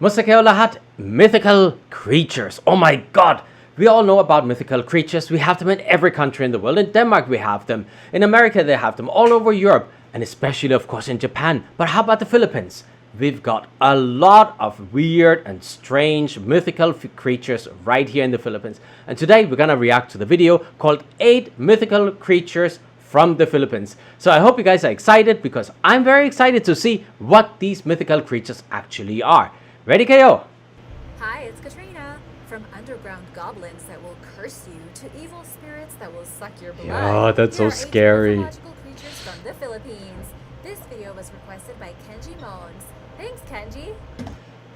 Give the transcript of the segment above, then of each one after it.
Musta kayo lahat, mythical creatures. Oh my god! We all know about mythical creatures. We have them in every country in the world. In Denmark we have them. In America they have them. All over Europe. And especially of course in Japan. But how about the Philippines? We've got a lot of weird and strange mythical creatures right here in the Philippines. And today we're gonna react to the video called 8 Mythical Creatures from the Philippines. So I hope you guys are excited because I'm very excited to see what these mythical creatures actually are. Ready kayo? Hi, it's Katrina. From underground goblins that will curse you to evil spirits that will suck your blood. Yeah, that's so scary. Mythological creatures from the Philippines. This video was requested by Kenji Mones. Thanks, Kenji.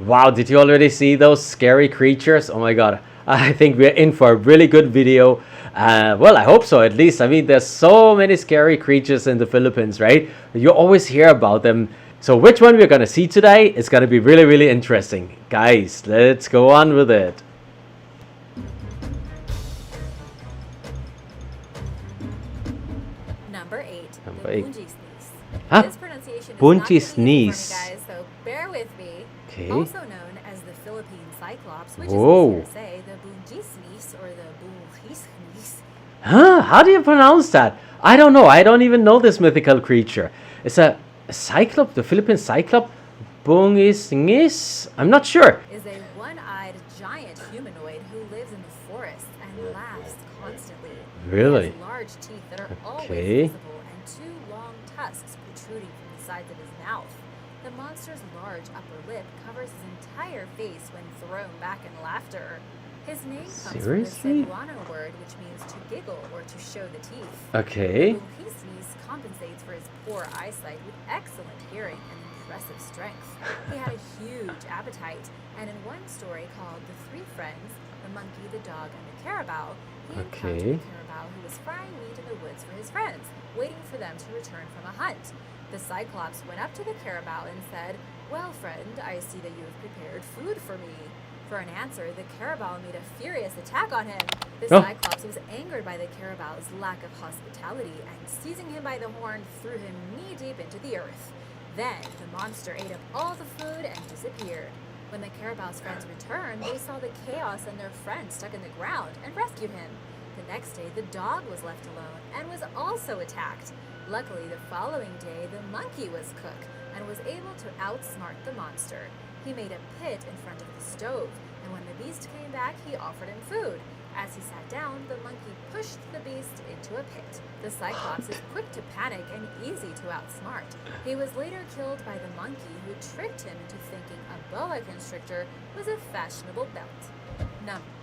Wow, did you already see those scary creatures? Oh my god. I think we're in for a really good video. Well, I hope so at least. I mean, there's so many scary creatures in the Philippines, right? You always hear about them. So which one we're going to see today is going to be really, really interesting. Guys, let's go on with it. Number 8. Number the 8. Bungisngis. Huh? This pronunciation is Bungisngis. not guys, so bear with me. Okay. Also known as the Philippine Cyclops, which Whoa. is easier to say, the Bungisngis or the Bungisngis. Huh? How do you pronounce that? I don't know. I don't even know this mythical creature. It's a cyclops, the Philippine cyclops. Bungisngis? I'm not sure. Is a one-eyed giant humanoid who lives in the forest and laughs constantly. Really? He has large teeth that are Okay. always visible and 2 long tusks protruding from the sides of his mouth. The monster's large upper lip covers his entire face when thrown back in laughter. His name comes Seriously? from the Cebuano word, which means to giggle or to show the teeth. Okay. Bungisngis compensates for his poor eyesight with excellent hearing and impressive strength. He had a huge appetite, and in one story called The Three Friends, the monkey, the dog, and the carabao, he encountered a carabao who was frying meat in the woods for his friends, waiting for them to return from a hunt. The Cyclops went up to the carabao and said, "Well, friend, I see that you have prepared food for me." For an answer, the carabao made a furious attack on him. The Cyclops was angered by the carabao's lack of hospitality and, seizing him by the horn, threw him knee-deep into the earth. Then, the monster ate up all the food and disappeared. When the carabao's friends returned, they saw the chaos and their friend stuck in the ground and rescued him. The next day, the dog was left alone and was also attacked. Luckily, the following day, the monkey was cooked and was able to outsmart the monster. He made a pit in front of the stove, and when the beast came back, he offered him food. As he sat down, the monkey pushed the beast into a pit. The Cyclops is quick to panic and easy to outsmart. He was later killed by the monkey, who tricked him into thinking a boa constrictor was a fashionable belt.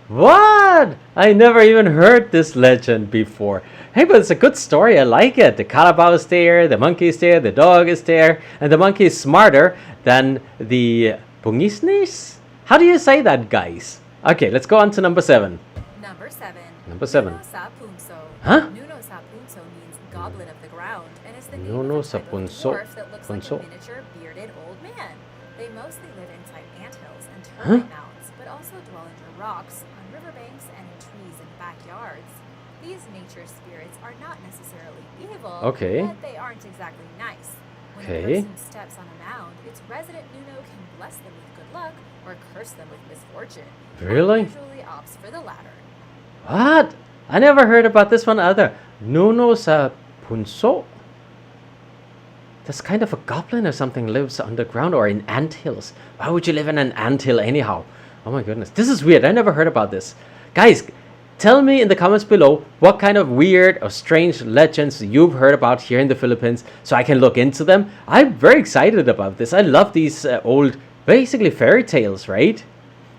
What? I never even heard this legend before. Hey, but it's a good story. I like it. The carabao is there, the monkey is there, the dog is there, and the monkey is smarter than the Bungisngis? How do you say that, guys? Okay, let's go on to number 7. Number 7. Number 7. Nuno sa punso. Huh? Nuno sa punso means goblin of the ground, and is the name Nuno of a sa type of punso. dwarf that looks Punso. like a miniature bearded old man. They mostly live inside anthills and termite mounds, but also dwell under rocks, on riverbanks, and in trees and backyards. These nature spirits are not necessarily evil, but they aren't exactly nice. When a person steps on a mound, its resident Nuno can bless them with good luck or curse them with misfortune. Really? And usually opts for the latter. What? I never heard about this one either. Nuno sa punso? That's kind of a goblin or something lives underground or in anthills. Why would you live in an anthill anyhow? Oh my goodness. This is weird. I never heard about this. Guys, tell me in the comments below what kind of weird or strange legends you've heard about here in the Philippines so I can look into them. I'm very excited about this. I love these old, basically fairy tales, right?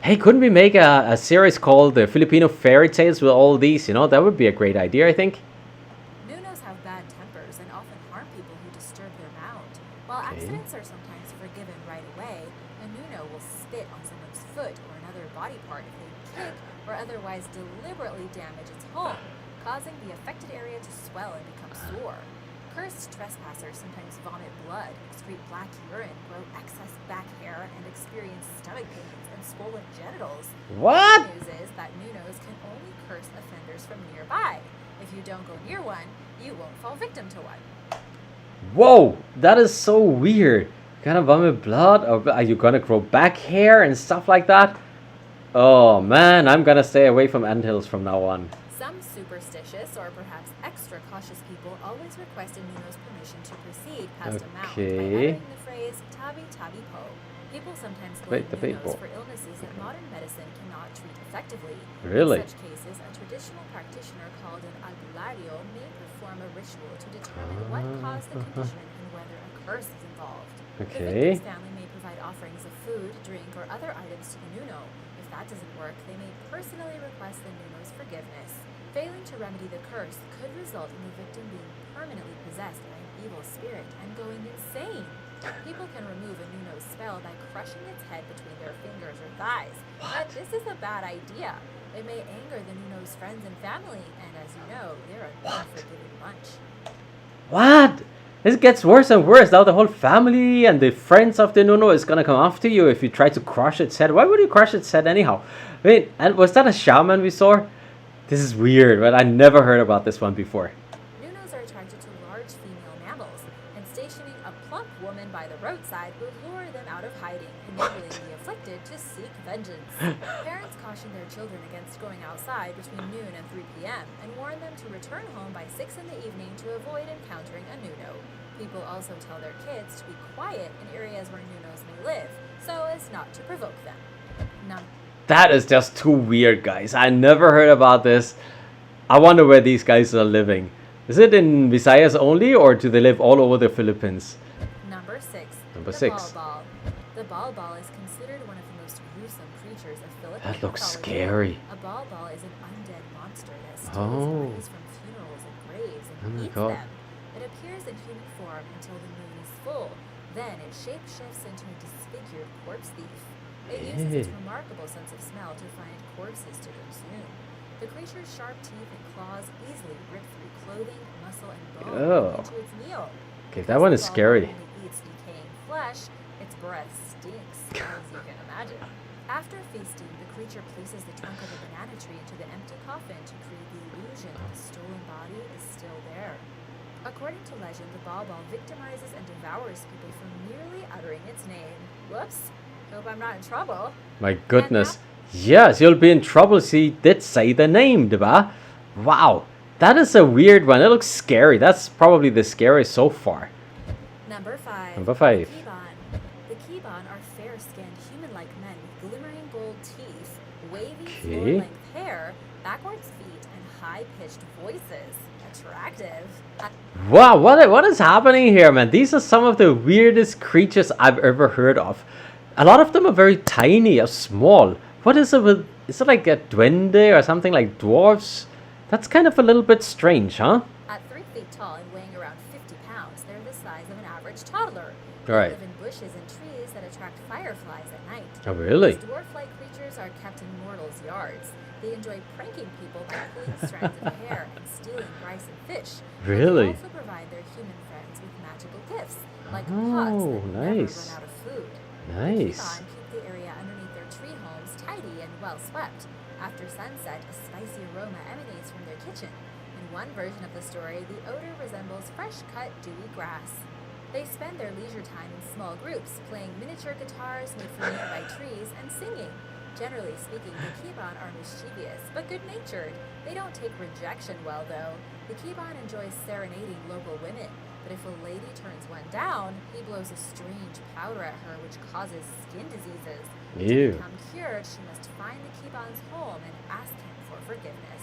Hey, couldn't we make a series called the Filipino fairy tales with all these? You know, that would be a great idea, I think. Nunos have bad tempers and often harm people who disturb their mound. While accidents are sometimes forgiven right away, a Nuno will spit on someone's foot or another body part if they kick or otherwise deliberately damage its home, causing the affected area to swell and become sore. Cursed trespassers sometimes vomit blood, excrete black urine, grow excess back hair, and experience stomach pains and swollen genitals. What? The news is that Nunos can only curse offenders from nearby. If you don't go near one, you won't fall victim to one. Whoa, that is so weird. gonna vomit blood, or are you gonna grow back hair and stuff like that? Oh man, I'm gonna stay away from anthills from now on. Some superstitious or perhaps extra cautious people always requested Nuno's permission to proceed past a mound by Okay. uttering the phrase tabi tabi po. People sometimes blame Wait, the Nunos people. for illnesses that modern medicine cannot treat effectively. Really? In such cases, a traditional practitioner called an albulario may perform a ritual to determine what caused the condition and whether a curse is involved. The Okay. victim's family may provide offerings of food, drink, or other items to the Nuno. If that doesn't work, they may personally request the Nuno's forgiveness. Failing to remedy the curse could result in the victim being permanently possessed by an evil spirit and going insane. People can remove a Nuno's spell by crushing its head between their fingers or thighs. But this is a bad idea. It may anger the Nuno's friends and family, and as you know, they're an unforgiving bunch. What? This gets worse and worse. Now the whole family and the friends of the Nuno is gonna come after you if you try to crush its head. Why would you crush its head anyhow? Wait, and was that a shaman we saw? This is weird, but I never heard about this one before. Nunos are attracted to large female mammals, and stationing a plump woman by the roadside will lure them out of hiding, enabling the afflicted to seek vengeance. Parents caution their children against going outside between noon and 3 p.m. and warn them to return home by 6 in the evening to avoid encountering a Nuno. People also tell their kids to be quiet in areas where Nunos may live, so as not to provoke them. That is just too weird, guys. I never heard about this. I wonder where these guys are living. Is it in Visayas only, or do they live all over the Philippines? Number 6. Number the 6. Bal-bal. The bal-bal is considered one of the most gruesome creatures of Philippine That looks mythology. scary. A bal-bal is an undead monster that steals Oh. bodies from funerals and graves and Oh my eats God. them. It appears in human form until the moon is full. Then it shapeshifts into a disfigured corpse thief. It uses its Yeah. remarkable sense of smell to find corpses to consume. The creature's sharp teeth and claws easily rip through clothing, muscle, and bone Oh. into its meal. Okay, that one is Because the scary. bal-bal only eats decaying flesh, its breath stinks, as you can imagine. After feasting, the creature places the trunk of a banana tree into the empty coffin to create the illusion that the stolen body is still there. According to legend, the bal-bal victimizes and devours people for merely uttering its name. Whoops. Hope I'm not in trouble. My goodness. Yes, you'll be in trouble. She did say the name, diba? Wow. That is a weird one. It looks scary. That's probably the scariest so far. Number 5. Number 5. The kibaan. The kibaan are fair-skinned, human-like men with glimmering gold teeth, wavy floor-length hair, backwards feet, and high-pitched voices. Attractive. Wow, what is happening here, man? These are some of the weirdest creatures I've ever heard of. A lot of them are very tiny or small. What is it with... Is it like a duende or something like dwarves? That's kind of a little bit strange, huh? At 3 feet tall and weighing around 50 pounds, they're the size of an average toddler. They Right. live in bushes and trees that attract fireflies at night. Oh, really? These dwarf-like creatures are kept in mortals' yards. They enjoy pranking people by pulling strands of hair and stealing rice and fish. Really? They also provide their human friends with magical gifts, like Oh, pots that nice. never run out of food. Nice. The kibaan keep the area underneath their tree homes tidy and well swept. After sunset, a spicy aroma emanates from their kitchen. In one version of the story, the odor resembles fresh-cut, dewy grass. They spend their leisure time in small groups, playing miniature guitars made from nearby trees and singing. Generally speaking, the kibaan are mischievous, but good-natured. They don't take rejection well, though. The kibaan enjoys serenading local women, but if a lady turns one down, he blows a strange powder at her which causes skin diseases. Ew. To become cured, she must find the kibaan's home and ask him for forgiveness.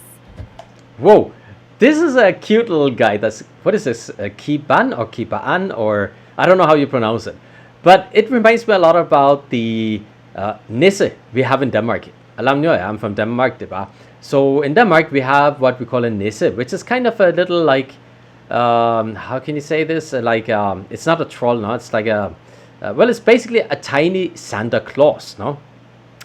Whoa. This is a cute little guy. What is this? A kibaan or kibaan, or I don't know how you pronounce it. But it reminds me a lot about the nisse we have in Denmark. Alam nyo, I'm from Denmark, diba? So in Denmark we have what we call a nisse, which is kind of a little like, how can you say this? It's not a troll, no? It's like well, it's basically a tiny Santa Claus, no?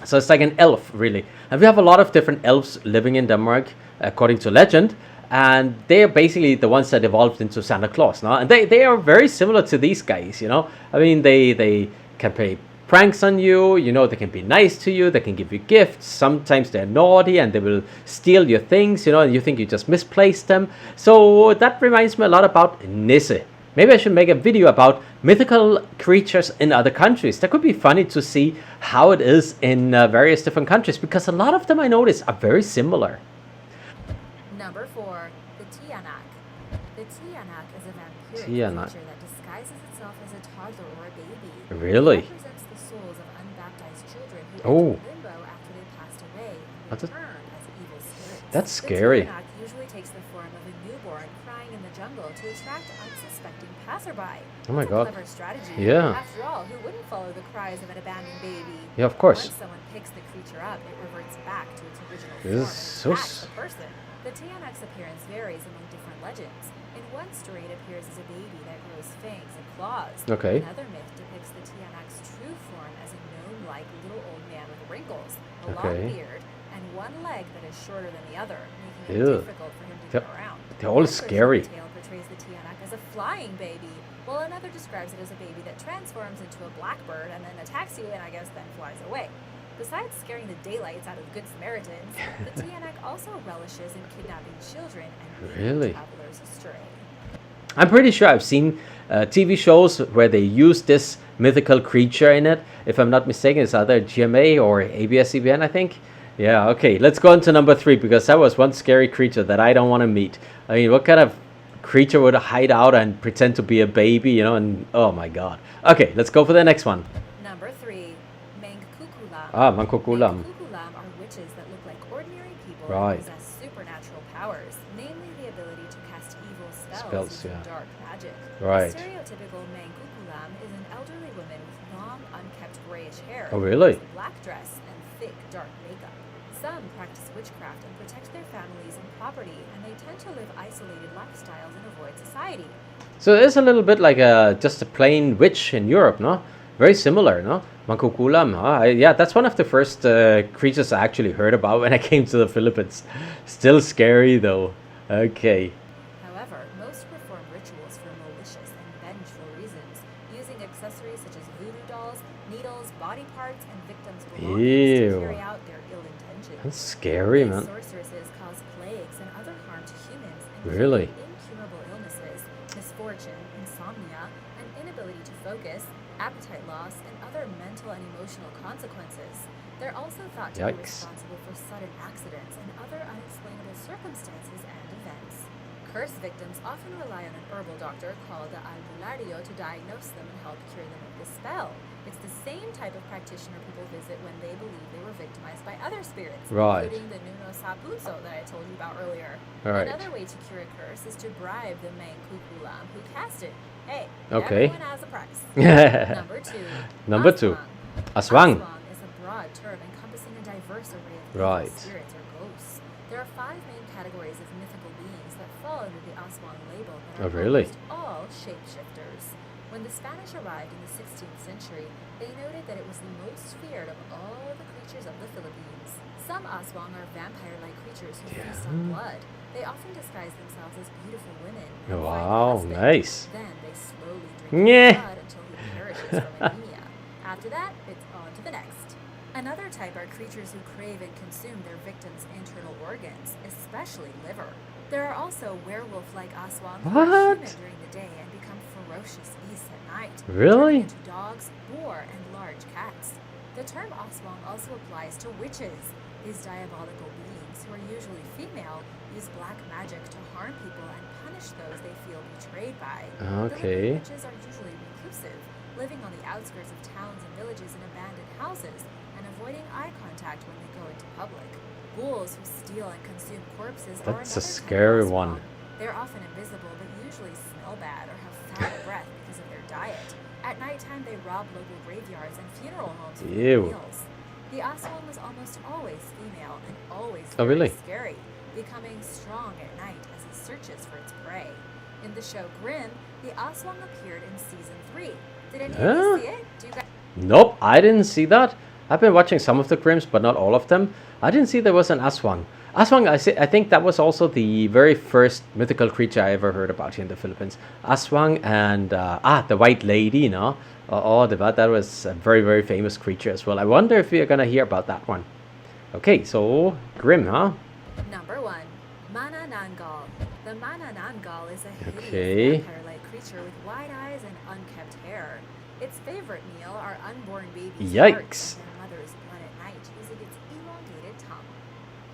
So it's like an elf, really. And we have a lot of different elves living in Denmark, according to legend. And they're basically the ones that evolved into Santa Claus, no? And they are very similar to these guys, you know? I mean, they can play pranks on you, you know, they can be nice to you, they can give you gifts. Sometimes they're naughty and they will steal your things, you know, and you think you just misplaced them. So that reminds me a lot about Nisse. Maybe I should make a video about mythical creatures in other countries. That could be funny to see how it is in various different countries, because a lot of them I notice are very similar. Number 4, the Tianak. The Tianak is a vampiric Tianak. creature that disguises itself as a toddler or a baby. Really? It represents the souls of unbaptized children who Oh. enter limbo after they passed away and That's a- return as evil spirits. That's scary. The Tianak usually takes the form of a newborn crying in the jungle to attract unsuspecting passerby. Oh my It's God. a clever strategy. Yeah. After all, who wouldn't follow the cries of an abandoned baby? Yeah, of course. Once someone picks the creature up, it reverts back to its original This form is and so attacks s- the person. The Tianak's appearance varies among different legends. In one story, it appears as a baby that grows fangs and claws. Okay. Another myth depicts the Tianak's true form as a gnome-like little old man with wrinkles, a Okay. long beard, and one leg that is shorter than the other, making it Ew. difficult for him to They're- get around. they're all One version of scary. the tale portrays the Tianak as a flying baby, while another describes it as a baby that transforms into a blackbird and then attacks you and I guess then flies away. Besides scaring the daylights out of Good Samaritans, the Tianak also relishes in kidnapping children and leading Really? travelers astray. I'm pretty sure I've seen TV shows where they use this mythical creature in it. If I'm not mistaken, it's either GMA or ABS-CBN, I think. Yeah, okay, let's go on to number 3, because that was one scary creature that I don't want to meet. I mean, what kind of creature would hide out and pretend to be a baby, you know, and oh my God. Okay, let's go for the next one. Number 3, mangkukulam. Ah, mangkukulam. Mangkukulam are witches that look like ordinary people Right. and possess supernatural powers, namely the ability to cast evil spells, Spells, using yeah. dark magic. Right. A stereotypical mangkukulam is an elderly woman with long, unkept grayish hair. Oh, really? who wears a black dress and thick, dark makeup. Some practice witchcraft and protect their families and property, and they tend to live isolated lifestyles and avoid society. So it's a little bit like just a plain witch in Europe, no? Very similar, no? Mangkukulam, huh? Yeah, that's one of the first creatures I actually heard about when I came to the Philippines. Still scary though. Okay. However, most perform rituals for malicious and vengeful reasons, using accessories such as voodoo dolls, needles, body parts, and victims' belongings Ew. to carry out their ill intentions. That's scary, These man. sorceresses cause plagues and other harm to humans and Really? create incurable illnesses, misfortune, insomnia, an inability to focus, appetite loss, and other mental and emotional consequences. They're also thought to be Yikes. responsible for sudden accidents and other unexplainable circumstances and events. Curse victims often rely on an herbal doctor called the albulario to diagnose them and help cure them of the spell. It's the same type of practitioner people visit when they believe they were victimized by other spirits, Right. including the Nuno punso that I told you about earlier. All right. Another way to cure a curse is to bribe the mangkukulam who cast it. Hey, Okay. everyone has a price. Number 2. Number 2. Aswang. Aswang. is a broad term encompassing a diverse array of Right. evil spirits or ghosts. There are 5 main categories of mythical beings that fall under the Aswang label that Oh, are really? almost all shapeshifters. When the Spanish arrived in the 16th century, they noted that it was the most feared of all the creatures of the Philippines. Some Aswang are vampire-like creatures who feast on blood. They often disguise themselves as beautiful women. and find a Wow, husband. nice. Then they slowly drink Nyeh. his blood until he perishes from anemia. After that, it's on to the next. Another type are creatures who crave and consume their victims' internal organs, especially liver. There are also werewolf-like Aswang who are What? human during the day and become ferocious beasts at night, Really? turning into dogs, boar, and large cats. The term Aswang also applies to witches. These diabolical beings, who are usually female, use black magic to harm people and punish those they feel betrayed by. Okay. The witches are usually reclusive, living on the outskirts of towns and villages in abandoned houses, and avoiding eye contact when they go into public. Ghouls who steal and consume corpses are That's a another type of scary Aswang. one. They're often invisible, but usually smell bad or have foul breath because of their diet. At nighttime, they rob local graveyards and funeral homes for their Ew. meals. The Aswang was almost always female and always Oh, very really? scary, becoming strong at night as it searches for its prey. In the show Grimm, the Aswang appeared in season 3. Did any of Huh? you see it? Do you guys Nope, I didn't see that. I've been watching some of the Grimms, but not all of them. I didn't see there was an Aswang. Aswang, I think that was also the very first mythical creature I ever heard about here in the Philippines. Aswang and, the White Lady, you know. That was a very, very famous creature as well. I wonder if we are going to hear about that one. Okay, so Grimm, huh? Number 1. Manananggal. The Manananggal is a hideous Okay. vampire-like creature with wide eyes and unkempt hair. Its favorite meal are unborn babies' Yikes. hearts in their mother's blood at night using its elongated tongue.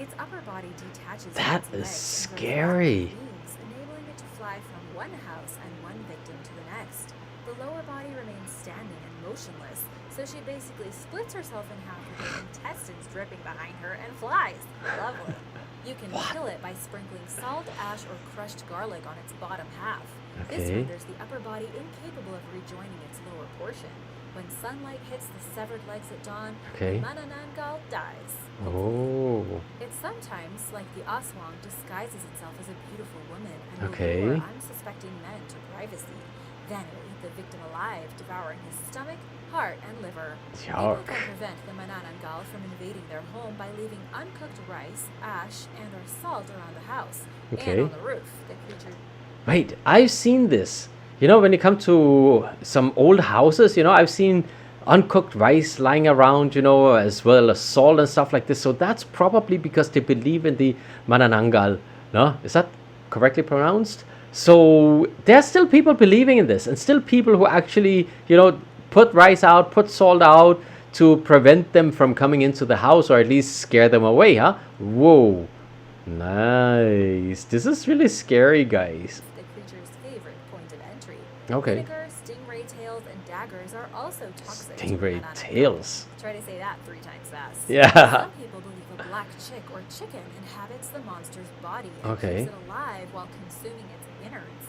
Its upper body detaches That from is its legs and grows out scary. with wings, enabling it to fly from one house and one victim to the next. The lower body remains standing and motionless, so she basically splits herself in half with her intestines dripping behind her and flies. Lovely. You can kill it by sprinkling salt, ash, or crushed garlic on its bottom half. This Okay. renders the upper body incapable of rejoining its lower portion. When sunlight hits the severed legs at dawn, Okay. the Manananggal dies. Oh. It sometimes, like the Aswang, disguises itself as a beautiful woman and Okay. will lure unsuspecting men to privacy. Then it will eat the victim alive, devouring his stomach, heart, and liver. People Yuck. can prevent the Manananggal from invading their home by leaving uncooked rice, ash, and/or salt around the house Okay. and on the roof. The creature. Wait, I've seen this. You know, when you come to some old houses, I've seen uncooked rice lying around, as well as salt and stuff like this. So that's probably because they believe in the Manananggal. No? Is that correctly pronounced? So there's still people believing in this, and still people who actually, put rice out, put salt out to prevent them from coming into the house, or at least scare them away, huh? Whoa. Nice. This is really scary, guys. The creature's favorite point of entry. Okay. Vinegar, stingray tails, and daggers are also toxic. to Stingray Manananggal. tails. Try to say that 3 times fast. Yeah. Some people believe a black chick or chicken inhabits the monster's body and Okay. keeps it alive while consuming its innards.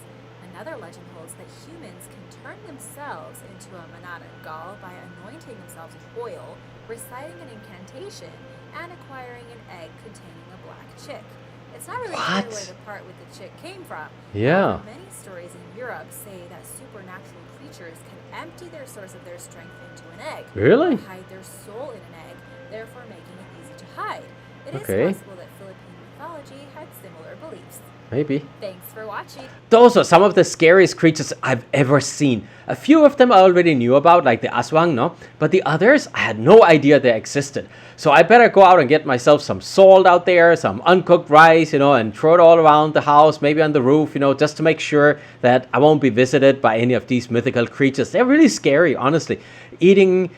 Another legend holds that humans can turn themselves into a Manananggal by anointing themselves with oil, reciting an incantation, and acquiring an egg containing a black chick. It's not really What? clear where the part with the chick came from. Yeah. However, many stories in Europe say that supernatural creatures can empty their source of their strength into an egg. Really? Or hide their soul in an egg, therefore making it easy to hide. It is Okay. possible that Philippine mythology had similar beliefs. Maybe. Thanks for watching. Those are some of the scariest creatures I've ever seen. A few of them I already knew about, like the Aswang, no? But the others, I had no idea they existed. So I better go out and get myself some salt out there, some uncooked rice, and throw it all around the house, maybe on the roof, just to make sure that I won't be visited by any of these mythical creatures. They're really scary, honestly. Eating,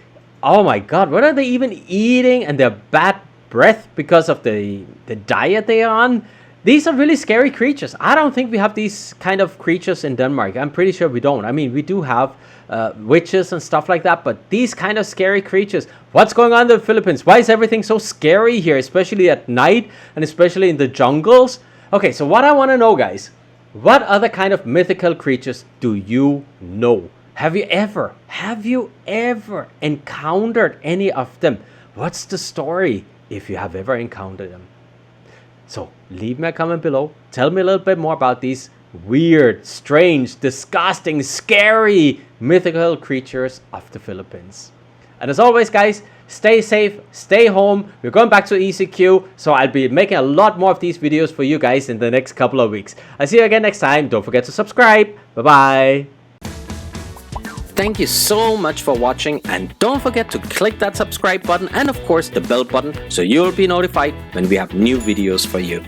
oh my God, what are they even eating? And their bad breath because of the diet they are on. These are really scary creatures. I don't think we have these kind of creatures in Denmark. I'm pretty sure we don't. I mean, we do have witches and stuff like that, but these kind of scary creatures. What's going on in the Philippines? Why is everything so scary here, especially at night and especially in the jungles? Okay, so what I want to know, guys, what other kind of mythical creatures do you know? Have you ever encountered any of them? What's the story if you have ever encountered them? So leave me a comment below. Tell me a little bit more about these weird, strange, disgusting, scary, mythical creatures of the Philippines. And as always, guys, stay safe, stay home. We're going back to ECQ, so I'll be making a lot more of these videos for you guys in the next couple of weeks. I'll see you again next time. Don't forget to subscribe. Bye-bye. Thank you so much for watching, and don't forget to click that subscribe button and of course the bell button so you'll be notified when we have new videos for you.